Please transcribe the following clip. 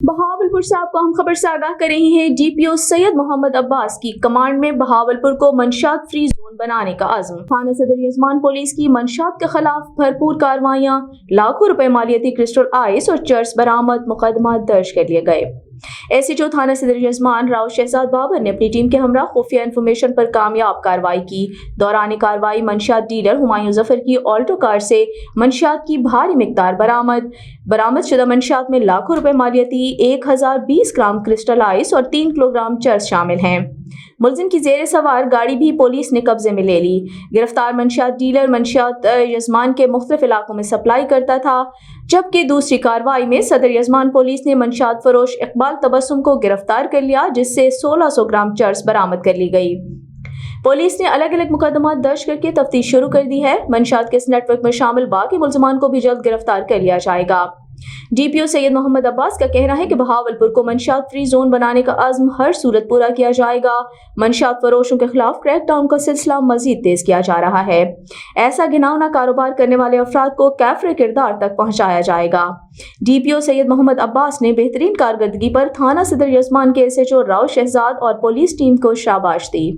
बहावलपुर से आपको हम खबर से आगाह कर रहे हैं। डीपीओ सैयद मोहम्मद अब्बास की कमांड में बहावलपुर को मंशियात फ्री जोन बनाने का आज़म। थाना सदर यजमान पुलिस की मंशियात के खिलाफ भरपूर कार्रवाइयां, लाखों रुपए मालियती क्रिस्टल आइस और चर्स बरामद, मुकदमा दर्ज कर लिए गए। एसएचओ थाना सदर यजमान राव शहजाद बाबर ने अपनी टीम के हमरा खुफिया इन्फॉर्मेशन पर कामयाब कार्रवाई की। दौरान कार्रवाई मंशियात डीलर हुमायूं जफर की ऑल्टो कार से मंशियात की भारी मिकदार बरामद शुदा मंशियात में लाखों रुपए मालियती 1020 ग्राम क्रिस्टल आइस और 3 किलोग्राम चर्स शामिल हैं। मुलजिम की जेर सवार गाड़ी भी पुलिस ने कब्जे में ले ली। गिरफ्तार मंशियात डीलर मंशियात यजमान के मुख्तलिफ इलाकों में सप्लाई करता था, जबकि दूसरी कार्रवाई में सदर यजमान पुलिस ने मंशियात फरोश इकबाल तबस्सुम को गिरफ्तार कर लिया, जिससे 1600 ग्राम चर्स बरामद कर ली गई। पुलिस ने अलग अलग मुकदमा दर्ज करके तफ्तीश शुरू कर दी है। मंशियात के इस नेटवर्क में शामिल बाकी मुलजमान को भी जल्द गिरफ्तार कर लिया जाएगा। डीपीओ सैयद मोहम्मद अब्बास का कहना है कि बहावलपुर को मंशियात फ्री जोन बनाने का आज़म हर सूरत पूरा किया जाएगा। मंशियात फरोशों के खिलाफ क्रैक डाउन का सिलसिला मजीद तेज किया जा रहा है। ऐसा घिनौना कारोबार करने वाले अफराद को कैफरे किरदार तक पहुंचाया जाएगा। डीपीओ सैयद मोहम्मद अब्बास ने बेहतरीन कारकर्दगी पर थाना सदर यजमान के एसएचओ राव शहजाद और पुलिस टीम को शाबाश दी।